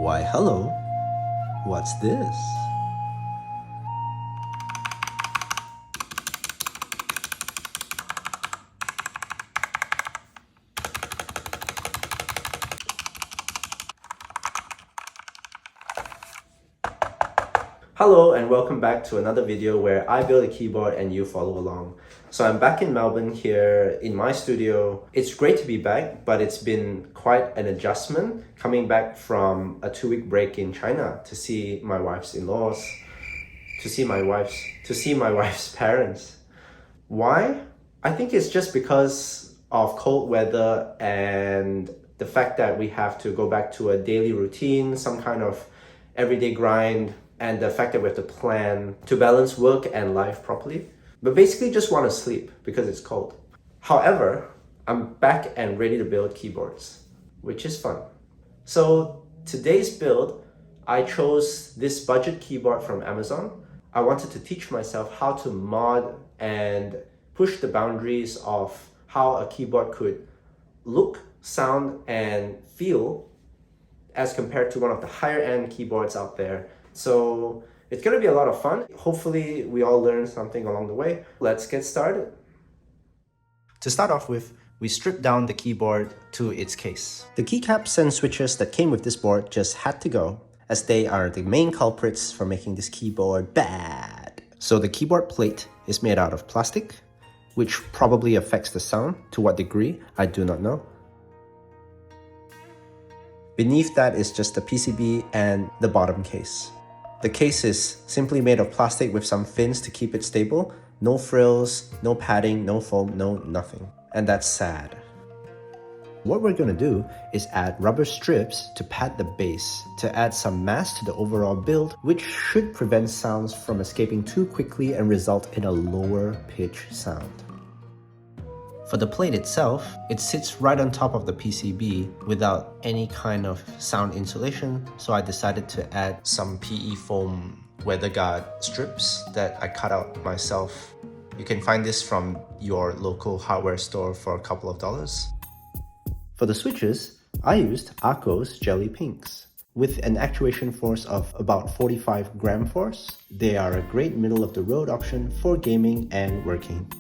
Why hello, what's this? Hello and welcome back to another video where I build a keyboard and you follow along. So I'm back in Melbourne here in my studio. It's great to be back, but it's been quite an adjustment coming back from a 2-week break in China to see my wife's in-laws, to see my wife's parents. Why? I think it's just because of cold weather and the fact that we have to go back to a daily routine, some kind of everyday grind, and the fact that we have to plan to balance work and life properly. But basically just want to sleep because it's cold. However, I'm back and ready to build keyboards, which is fun. So today's build, I chose this budget keyboard from Amazon. I wanted to teach myself how to mod and push the boundaries of how a keyboard could look, sound, and feel as compared to one of the higher end keyboards out there. So it's going to be a lot of fun. Hopefully we all learn something along the way. Let's get started. To start off with, we stripped down the keyboard to its case. The keycaps and switches that came with this board just had to go, as they are the main culprits for making this keyboard bad. So the keyboard plate is made out of plastic, which probably affects the sound. To what degree, I do not know. Beneath that is just the PCB and the bottom case. The case is simply made of plastic with some fins to keep it stable. No frills, no padding, no foam, no nothing. And that's sad. What we're gonna do is add rubber strips to pad the base to add some mass to the overall build, which should prevent sounds from escaping too quickly and result in a lower pitch sound. For the plate itself, it sits right on top of the PCB without any kind of sound insulation, so I decided to add some PE foam weather guard strips that I cut out myself. You can find this from your local hardware store for a couple of dollars. For the switches, I used Akko's Jelly Pinks. With an actuation force of about 45 gram force, they are a great middle of the road option for gaming and working.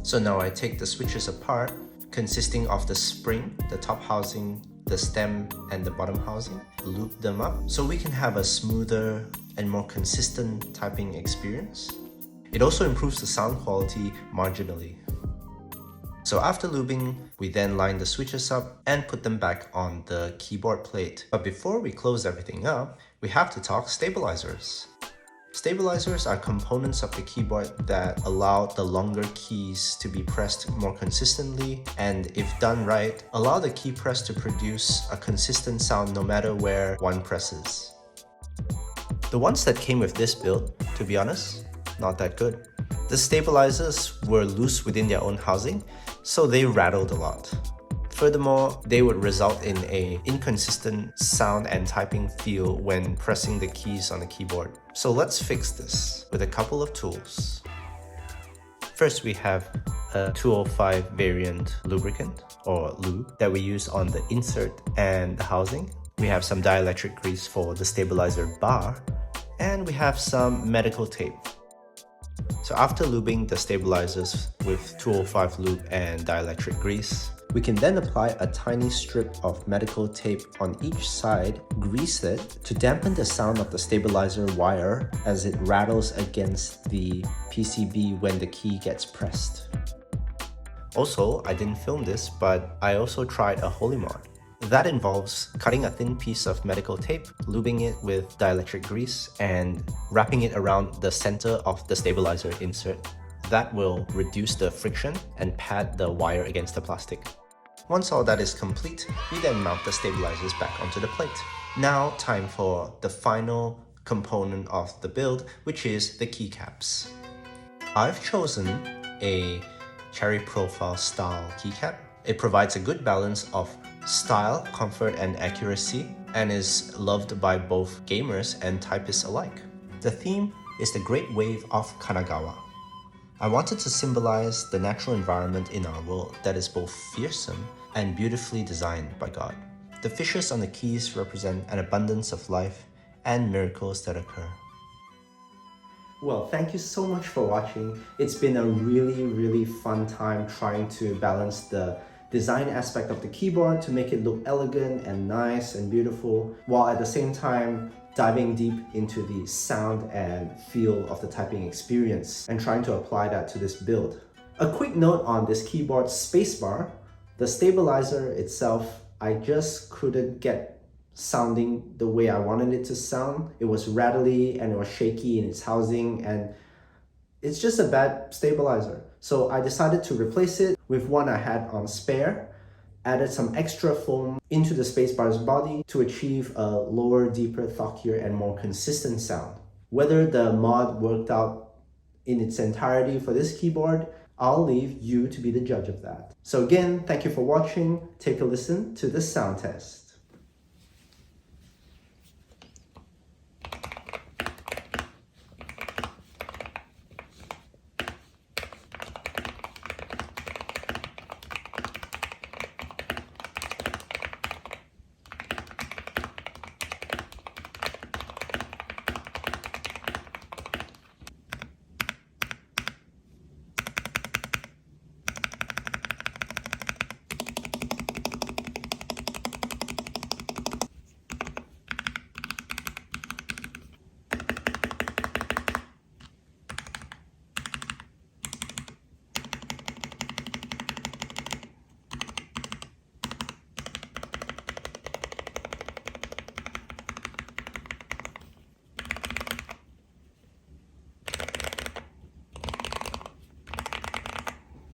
So now I take the switches apart, consisting of the spring, the top housing, the stem, and the bottom housing, loop them up so we can have a smoother and more consistent typing experience. It also improves the sound quality marginally. So after lubing, we then line the switches up and put them back on the keyboard plate. But before we close everything up, we have to talk stabilizers. Stabilizers are components of the keyboard that allow the longer keys to be pressed more consistently, and if done right, allow the key press to produce a consistent sound no matter where one presses. The ones that came with this build, to be honest, not that good. The stabilizers were loose within their own housing, so they rattled a lot. Furthermore, they would result in an inconsistent sound and typing feel when pressing the keys on the keyboard. So let's fix this with a couple of tools. First, we have a 205 variant lubricant or lube that we use on the insert and the housing. We have some dielectric grease for the stabilizer bar, and we have some medical tape. So after lubing the stabilizers with 205 lube and dielectric grease, we can then apply a tiny strip of medical tape on each side, grease it to dampen the sound of the stabilizer wire as it rattles against the PCB when the key gets pressed. Also, I didn't film this, but I also tried a Holee Mod. That involves cutting a thin piece of medical tape, lubing it with dielectric grease, and wrapping it around the center of the stabilizer insert. That will reduce the friction and pad the wire against the plastic. Once all that is complete, we then mount the stabilizers back onto the plate. Now, time for the final component of the build, which is the keycaps. I've chosen a cherry profile style keycap. It provides a good balance of style, comfort, and accuracy, and is loved by both gamers and typists alike. The theme is the Great Wave of Kanagawa. I wanted to symbolize the natural environment in our world that is both fearsome and beautifully designed by God. The fishes on the keys represent an abundance of life and miracles that occur. Well, thank you so much for watching. It's been a really fun time trying to balance the design aspect of the keyboard to make it look elegant and nice and beautiful, while at the same time diving deep into the sound and feel of the typing experience and trying to apply that to this build. A quick note on this keyboard's spacebar. The stabilizer itself, I just couldn't get sounding the way I wanted it to sound. It was rattly and it was shaky in its housing, and it's just a bad stabilizer. So I decided to replace it with one I had on spare, added some extra foam into the spacebar's body to achieve a lower, deeper, thockier, and more consistent sound. Whether the mod worked out in its entirety for this keyboard, I'll leave you to be the judge of that. So again, thank you for watching. Take a listen to the sound test.